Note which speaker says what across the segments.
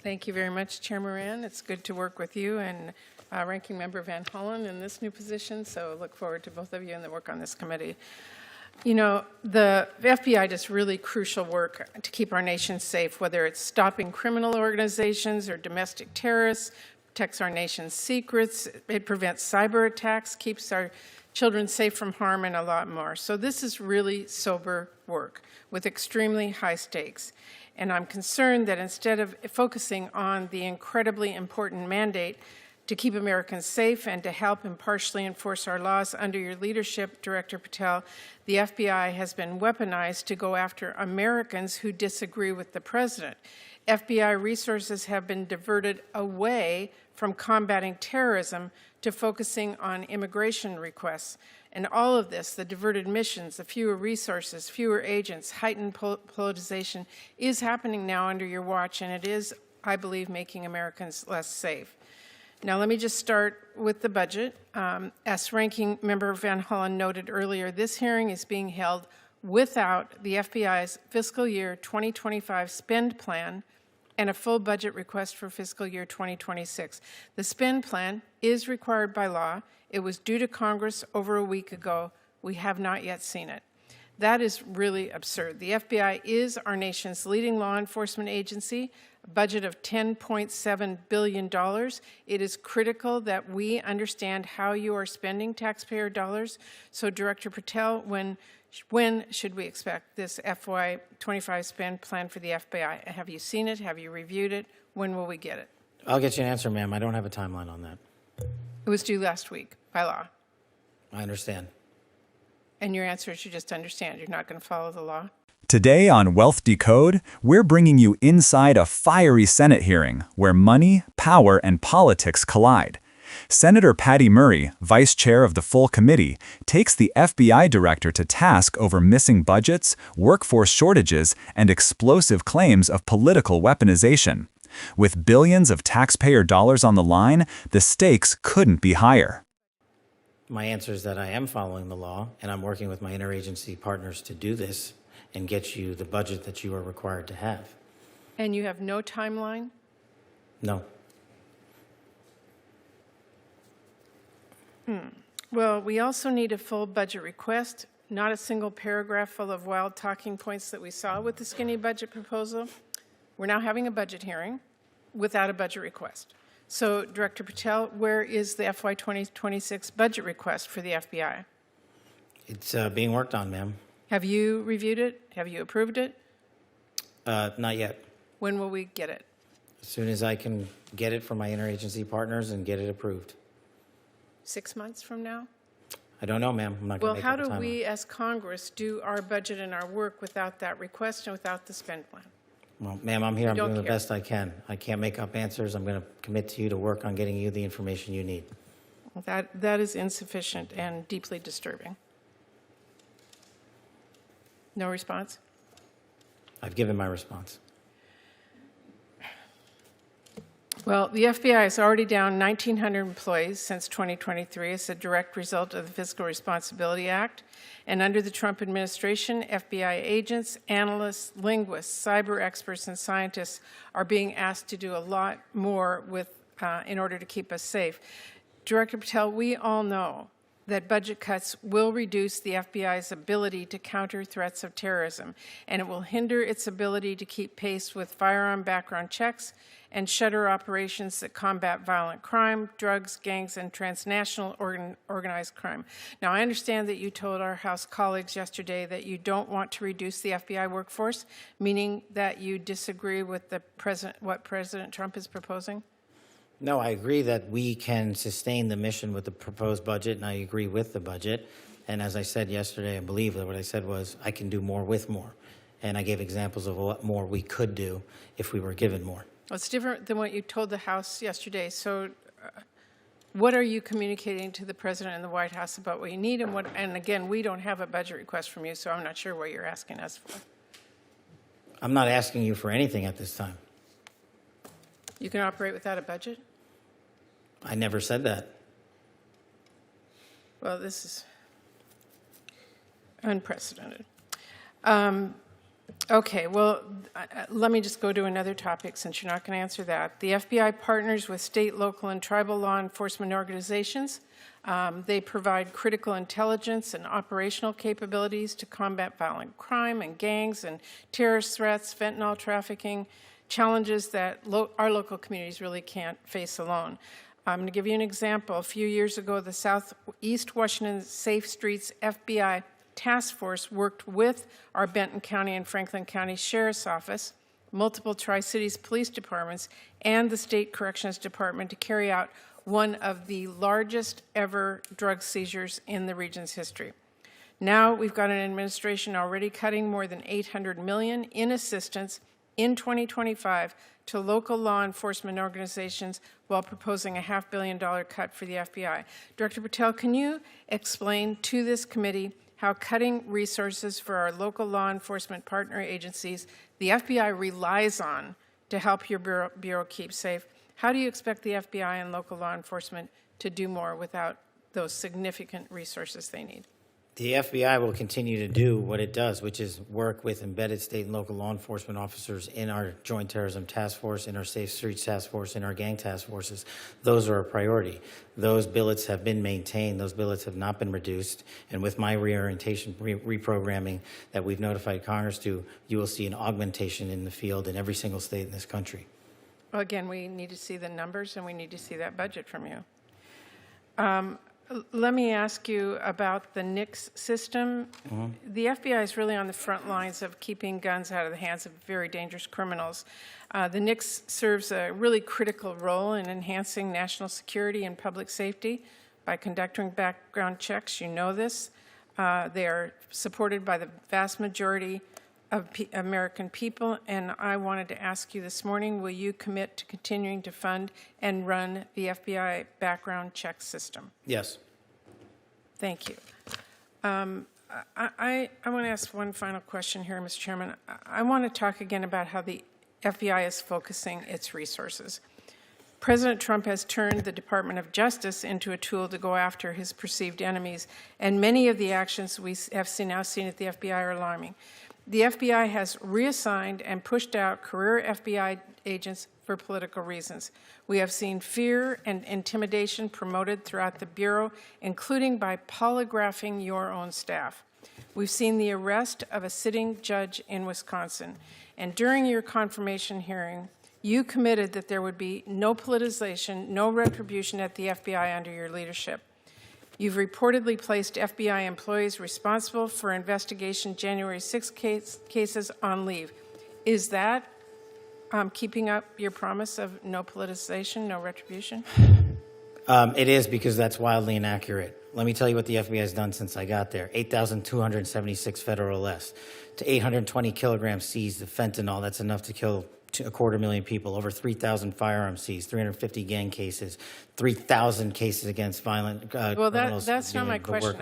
Speaker 1: Thank you very much, Chair Moran. It's good to work with you and Ranking Member Van Hollen in this new position, so look forward to both of you and the work on this committee. You know, the FBI does really crucial work to keep our nation safe, whether it's stopping criminal organizations or domestic terrorists, protects our nation's secrets, it prevents cyber attacks, keeps our children safe from harm, and a lot more. So this is really sober work with extremely high stakes. And I'm concerned that instead of focusing on the incredibly important mandate to keep Americans safe and to help impartially enforce our laws under your leadership, Director Patel, the FBI has been weaponized to go after Americans who disagree with the president. FBI resources have been diverted away from combating terrorism to focusing on immigration requests. And all of this, the diverted missions, the fewer resources, fewer agents, heightened politicization, is happening now under your watch, and it is, I believe, making Americans less safe. Now, let me just start with the budget. As Ranking Member Van Hollen noted earlier, this hearing is being held without the FBI's fiscal year 2025 spend plan and a full budget request for fiscal year 2026. The spend plan is required by law. It was due to Congress over a week ago. We have not yet seen it. That is really absurd. The FBI is our nation's leading law enforcement agency, a budget of $10.7 billion. It is critical that we understand how you are spending taxpayer dollars. So, Director Patel, when should we expect this FY25 spend plan for the FBI? Have you seen it? Have you reviewed it? When will we get it?
Speaker 2: I'll get you an answer, ma'am. I don't have a timeline on that.
Speaker 1: It was due last week by law.
Speaker 2: I understand.
Speaker 1: And your answer is you just understand. You're not going to follow the law?
Speaker 3: Today on Wealth Decode, we're bringing you inside a fiery Senate hearing where money, power, and politics collide. Senator Patty Murray, vice chair of the full committee, takes the FBI director to task over missing budgets, workforce shortages, and explosive claims of political weaponization. With billions of taxpayer dollars on the line, the stakes couldn't be higher.
Speaker 2: My answer is that I am following the law, and I'm working with my interagency partners to do this and get you the budget that you are required to have.
Speaker 1: And you have no timeline?
Speaker 2: No.
Speaker 1: Well, we also need a full budget request, not a single paragraph full of wild talking points that we saw with the skinny budget proposal. We're now having a budget hearing without a budget request. So, Director Patel, where is the FY 2026 budget request for the FBI?
Speaker 2: It's being worked on, ma'am.
Speaker 1: Have you reviewed it? Have you approved it?
Speaker 2: Not yet.
Speaker 1: When will we get it?
Speaker 2: As soon as I can get it from my interagency partners and get it approved.
Speaker 1: 6 months from now?
Speaker 2: I don't know, ma'am. I'm not going to make up a timeline.
Speaker 1: Well, how do we as Congress do our budget and our work without that request and without the spend plan?
Speaker 2: Well, ma'am, I'm here. I'm doing the best I can. I can't make up answers. I'm going to commit to you to work on getting you the information you need.
Speaker 1: Well, that is insufficient and deeply disturbing. No response?
Speaker 2: I've given my response.
Speaker 1: Well, the FBI is already down 1,900 employees since 2023 as a direct result of the Fiscal Responsibility Act. And under the Trump administration, FBI agents, analysts, linguists, cyber experts, and scientists are being asked to do a lot more in order to keep us safe. Director Patel, we all know that budget cuts will reduce the FBI's ability to counter threats of terrorism, and it will hinder its ability to keep pace with firearm background checks and shutter operations that combat violent crime, drugs, gangs, and transnational organized crime. Now, I understand that you told our House colleagues yesterday that you don't want to reduce the FBI workforce, meaning that you disagree with what President Trump is proposing?
Speaker 2: No, I agree that we can sustain the mission with the proposed budget, and I agree with the budget. And as I said yesterday, I believe that what I said was I can do more with more. And I gave examples of what more we could do if we were given more.
Speaker 1: Well, it's different than what you told the House yesterday. So what are you communicating to the President and the White House about what you need? And again, we don't have a budget request from you, so I'm not sure what you're asking us for.
Speaker 2: I'm not asking you for anything at this time.
Speaker 1: You can operate without a budget?
Speaker 2: I never said that.
Speaker 1: Well, this is unprecedented. Okay, well, let me just go to another topic since you're not going to answer that. The FBI partners with state, local, and tribal law enforcement organizations. They provide critical intelligence and operational capabilities to combat violent crime and gangs and terrorist threats, fentanyl trafficking, challenges that our local communities really can't face alone. I'm going to give you an example. A few years ago, the Southeast Washington Safe Streets FBI Task Force worked with our Benton County and Franklin County Sheriff's Office, multiple Tri-Cities Police Departments, and the State Corrections Department to carry out one of the largest ever drug seizures in the region's history. Now we've got an administration already cutting more than $800 million in assistance in 2025 to local law enforcement organizations while proposing a $500 million cut for the FBI. Director Patel, can you explain to this committee how cutting resources for our local law enforcement partner agencies the FBI relies on to help your bureau keep safe? How do you expect the FBI and local law enforcement to do more without those significant resources they need?
Speaker 2: The FBI will continue to do what it does, which is work with embedded state and local law enforcement officers in our Joint Terrorism Task Force, in our Safe Streets Task Force, in our gang task forces. Those are a priority. Those billets have been maintained. Those billets have not been reduced. And with my reorientation, reprogramming that we've notified Congress to, you will see an augmentation in the field in every single state in this country.
Speaker 1: Well, again, we need to see the numbers and we need to see that budget from you. Let me ask you about the NICS system. The FBI is really on the front lines of keeping guns out of the hands of very dangerous criminals. The NICS serves a really critical role in enhancing national security and public safety by conducting background checks. You know this. They are supported by the vast majority of American people, and I wanted to ask you this morning, will you commit to continuing to fund and run the FBI background check system?
Speaker 2: Yes.
Speaker 1: Thank you. I want to ask one final question here, Mr. Chairman. I want to talk again about how the FBI is focusing its resources. President Trump has turned the Department of Justice into a tool to go after his perceived enemies, and many of the actions we have now seen at the FBI are alarming. The FBI has reassigned and pushed out career FBI agents for political reasons. We have seen fear and intimidation promoted throughout the Bureau, including by polygraphing your own staff. We've seen the arrest of a sitting judge in Wisconsin. And during your confirmation hearing, you committed that there would be no politicization, no retribution at the FBI under your leadership. You've reportedly placed FBI employees responsible for investigation January 6 cases on leave. Is that keeping up your promise of no politicization, no retribution?
Speaker 2: It is, because that's wildly inaccurate. Let me tell you what the FBI has done since I got there. 8,276 federal arrests, to 820 kilograms seized of fentanyl. That's enough to kill 250,000 people, over 3,000 firearms seized, 350 gang cases, 3,000 cases against violent
Speaker 1: Well,
Speaker 2: criminals.
Speaker 1: that's not my question.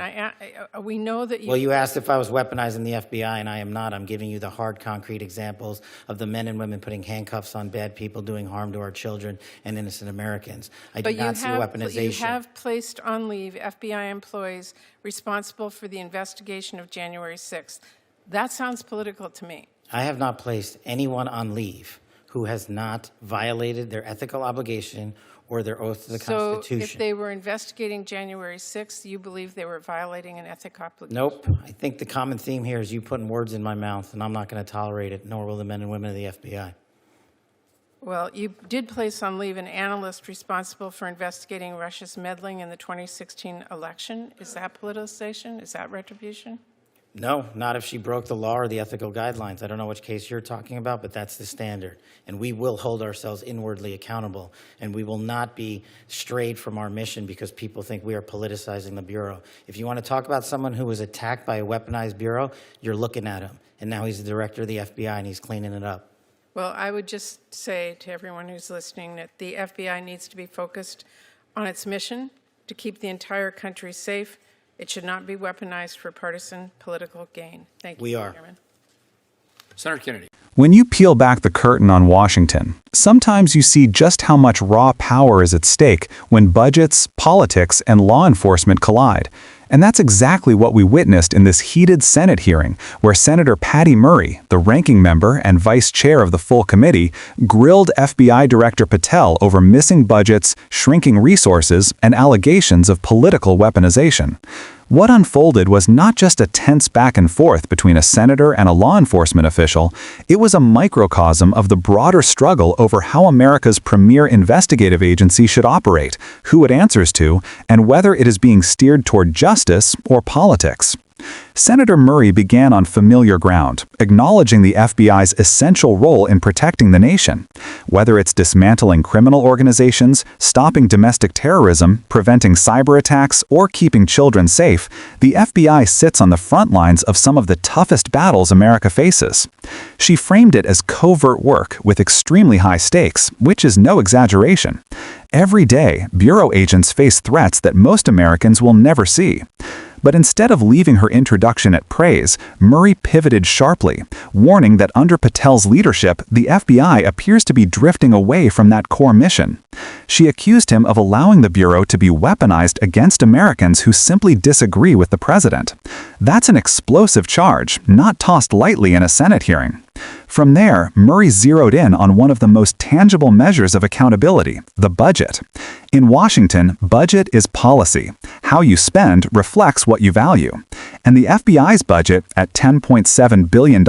Speaker 1: We know that you...
Speaker 2: Well, you asked if I was weaponizing the FBI, and I am not. I'm giving you the hard, concrete examples of the men and women putting handcuffs on bad people, doing harm to our children and innocent Americans. I do not see weaponization.
Speaker 1: You have placed on leave FBI employees responsible for the investigation of January 6th. That sounds political to me.
Speaker 2: I have not placed anyone on leave who has not violated their ethical obligation or their oath to the Constitution.
Speaker 1: So if they were investigating January 6th, you believe they were violating an ethical obligation?
Speaker 2: Nope. I think the common theme here is you putting words in my mouth, and I'm not going to tolerate it, nor will the men and women of the FBI.
Speaker 1: Well, you did place on leave an analyst responsible for investigating Russia's meddling in the 2016 election. Is that politicization? Is that retribution?
Speaker 2: No, not if she broke the law or the ethical guidelines. I don't know which case you're talking about, but that's the standard. And we will hold ourselves inwardly accountable, and we will not be strayed from our mission because people think we are politicizing the Bureau. If you want to talk about someone who was attacked by a weaponized Bureau, you're looking at him. And now he's the director of the FBI, and he's cleaning it up.
Speaker 1: Well, I would just say to everyone who's listening that the FBI needs to be focused on its mission to keep the entire country safe. It should not be weaponized for partisan political gain. Thank you,
Speaker 2: We are.
Speaker 1: Chairman.
Speaker 4: Senator Kennedy.
Speaker 3: When you peel back the curtain on Washington, sometimes you see just how much raw power is at stake when budgets, politics, and law enforcement collide. And that's exactly what we witnessed in this heated Senate hearing, where Senator Patty Murray, the ranking member and vice chair of the full committee, grilled FBI Director Patel over missing budgets, shrinking resources, and allegations of political weaponization. What unfolded was not just a tense back and forth between a senator and a law enforcement official, it was a microcosm of the broader struggle over how America's premier investigative agency should operate, who it answers to, and whether it is being steered toward justice or politics. Senator Murray began on familiar ground, acknowledging the FBI's essential role in protecting the nation. Whether it's dismantling criminal organizations, stopping domestic terrorism, preventing cyber attacks, or keeping children safe, the FBI sits on the front lines of some of the toughest battles America faces. She framed it as covert work with extremely high stakes, which is no exaggeration. Every day, Bureau agents face threats that most Americans will never see. But instead of leaving her introduction at praise, Murray pivoted sharply, warning that under Patel's leadership, the FBI appears to be drifting away from that core mission. She accused him of allowing the Bureau to be weaponized against Americans who simply disagree with the president. That's an explosive charge, not tossed lightly in a Senate hearing. From there, Murray zeroed in on one of the most tangible measures of accountability, the budget. In Washington, budget is policy. How you spend reflects what you value. And the FBI's budget, at $10.7 billion,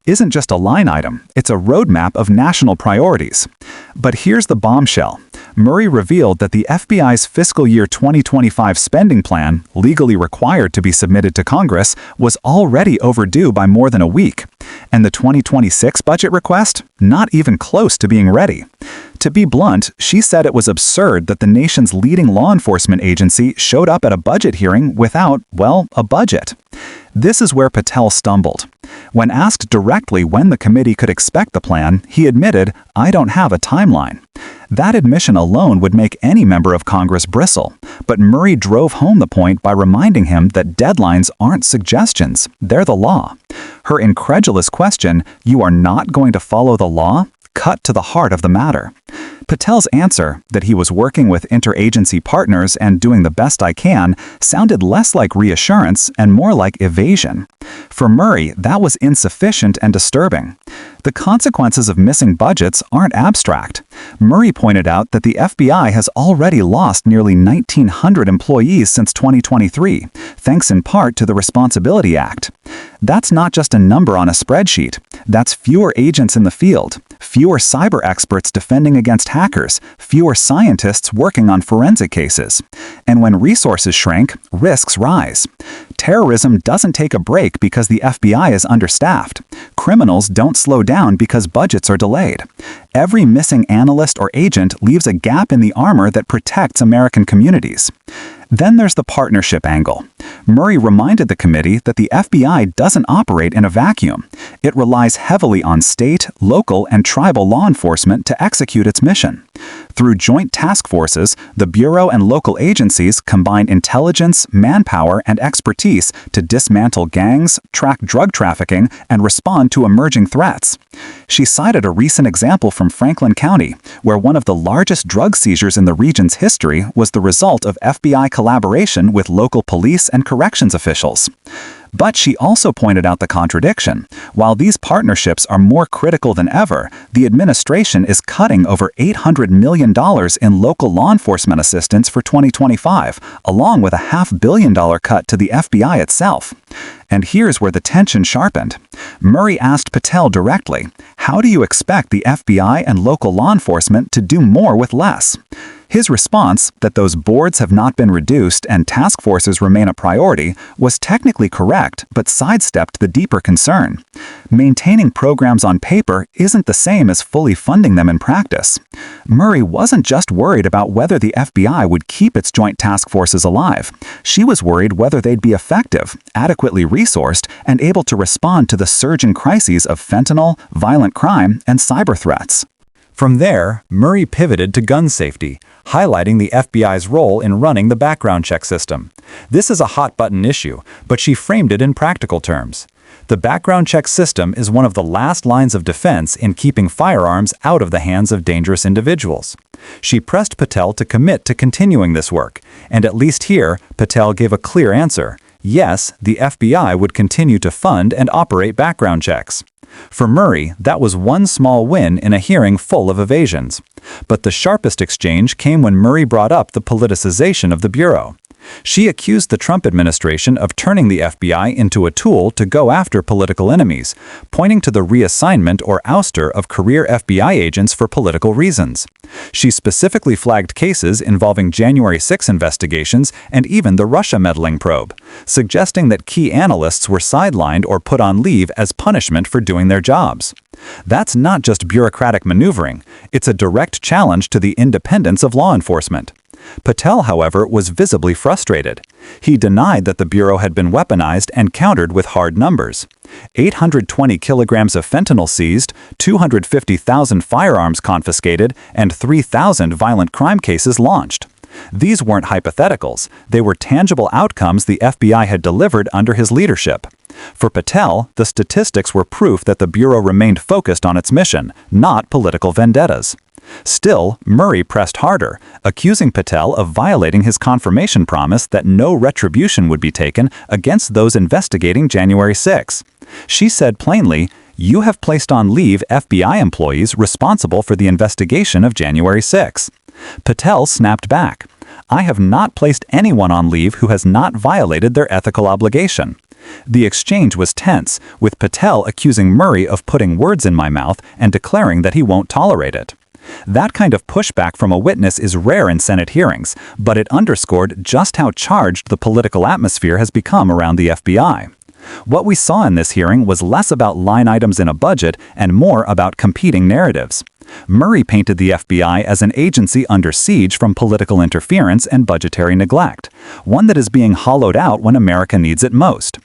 Speaker 3: isn't just a line item, it's a roadmap of national priorities. But here's the bombshell. Murray revealed that the FBI's fiscal year 2025 spending plan, legally required to be submitted to Congress, was already overdue by more than a week. And the 2026 budget request? Not even close to being ready. To be blunt, she said it was absurd that the nation's leading law enforcement agency showed up at a budget hearing without, well, a budget. This is where Patel stumbled. When asked directly when the committee could expect the plan, he admitted, "I don't have a timeline." That admission alone would make any member of Congress bristle, but Murray drove home the point by reminding him that deadlines aren't suggestions, they're the law. Her incredulous question, "You are not going to follow the law?" cut to the heart of the matter. Patel's answer, that he was working with interagency partners and doing the best I can, sounded less like reassurance and more like evasion. For Murray, that was insufficient and disturbing. The consequences of missing budgets aren't abstract. Murray pointed out that the FBI has already lost nearly 1,900 employees since 2023, thanks in part to the Responsibility Act. That's not just a number on a spreadsheet. That's fewer agents in the field, fewer cyber experts defending against hackers, fewer scientists working on forensic cases. And when resources shrink, risks rise. Terrorism doesn't take a break because the FBI is understaffed. Criminals don't slow down because budgets are delayed. Every missing analyst or agent leaves a gap in the armor that protects American communities. Then there's the partnership angle. Murray reminded the committee that the FBI doesn't operate in a vacuum. It relies heavily on state, local, and tribal law enforcement to execute its mission. Through joint task forces, the Bureau and local agencies combine intelligence, manpower, and expertise to dismantle gangs, track drug trafficking, and respond to emerging threats. She cited a recent example from Franklin County, where one of the largest drug seizures in the region's history was the result of FBI collaboration with local police and corrections officials. But she also pointed out the contradiction. While these partnerships are more critical than ever, the administration is cutting over $800 million in local law enforcement assistance for 2025, along with a $500 million cut to the FBI itself. And here's where the tension sharpened. Murray asked Patel directly, "How do you expect the FBI and local law enforcement to do more with less?" His response, that those boards have not been reduced and task forces remain a priority, was technically correct but sidestepped the deeper concern. Maintaining programs on paper isn't the same as fully funding them in practice. Murray wasn't just worried about whether the FBI would keep its joint task forces alive. She was worried whether they'd be effective, adequately resourced, and able to respond to the surging crises of fentanyl, violent crime, and cyber threats. From there, Murray pivoted to gun safety, highlighting the FBI's role in running the background check system. This is a hot-button issue, but she framed it in practical terms. The background check system is one of the last lines of defense in keeping firearms out of the hands of dangerous individuals. She pressed Patel to commit to continuing this work, and at least here, Patel gave a clear answer. Yes, the FBI would continue to fund and operate background checks. For Murray, that was one small win in a hearing full of evasions. But the sharpest exchange came when Murray brought up the politicization of the Bureau. She accused the Trump administration of turning the FBI into a tool to go after political enemies, pointing to the reassignment or ouster of career FBI agents for political reasons. She specifically flagged cases involving January 6 investigations and even the Russia meddling probe, suggesting that key analysts were sidelined or put on leave as punishment for doing their jobs. That's not just bureaucratic maneuvering, it's a direct challenge to the independence of law enforcement. Patel, however, was visibly frustrated. He denied that the Bureau had been weaponized and countered with hard numbers. 820 kilograms of fentanyl seized, 250,000 firearms confiscated, and 3,000 violent crime cases launched. These weren't hypotheticals. They were tangible outcomes the FBI had delivered under his leadership. For Patel, the statistics were proof that the Bureau remained focused on its mission, not political vendettas. Still, Murray pressed harder, accusing Patel of violating his confirmation promise that no retribution would be taken against those investigating January 6. She said plainly, "You have placed on leave FBI employees responsible for the investigation of January 6. Patel snapped back, "I have not placed anyone on leave who has not violated their ethical obligation." The exchange was tense, with Patel accusing Murray of putting words in my mouth and declaring that he won't tolerate it. That kind of pushback from a witness is rare in Senate hearings, but it underscored just how charged the political atmosphere has become around the FBI. What we saw in this hearing was less about line items in a budget and more about competing narratives. Murray painted the FBI as an agency under siege from political interference and budgetary neglect, one that is being hollowed out when America needs it most.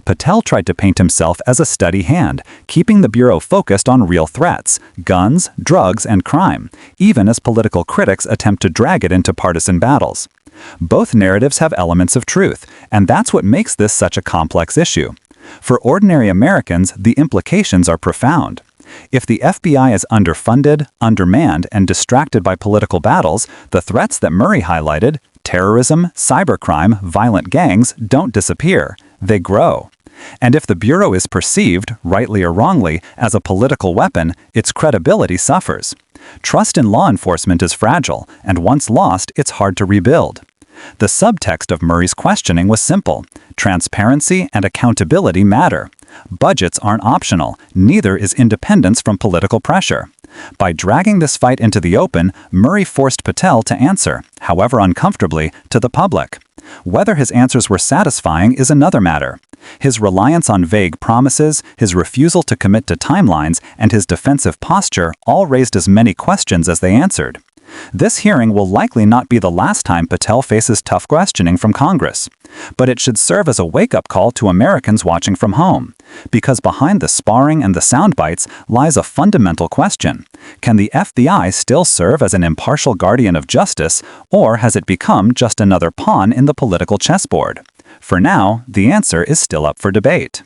Speaker 3: Patel tried to paint himself as a steady hand, keeping the Bureau focused on real threats, guns, drugs, and crime, even as political critics attempt to drag it into partisan battles. Both narratives have elements of truth, and that's what makes this such a complex issue. For ordinary Americans, the implications are profound. If the FBI is underfunded, undermanned, and distracted by political battles, the threats that Murray highlighted, terrorism, cybercrime, violent gangs, don't disappear. They grow. And if the Bureau is perceived, rightly or wrongly, as a political weapon, its credibility suffers. Trust in law enforcement is fragile, and once lost, it's hard to rebuild. The subtext of Murray's questioning was simple. Transparency and accountability matter. Budgets aren't optional, neither is independence from political pressure. By dragging this fight into the open, Murray forced Patel to answer, however uncomfortably, to the public. Whether his answers were satisfying is another matter. His reliance on vague promises, his refusal to commit to timelines, and his defensive posture all raised as many questions as they answered. This hearing will likely not be the last time Patel faces tough questioning from Congress. But it should serve as a wake-up call to Americans watching from home. Because behind the sparring and the sound bites lies a fundamental question. Can the FBI still serve as an impartial guardian of justice, or has it become just another pawn in the political chessboard? For now, the answer is still up for debate.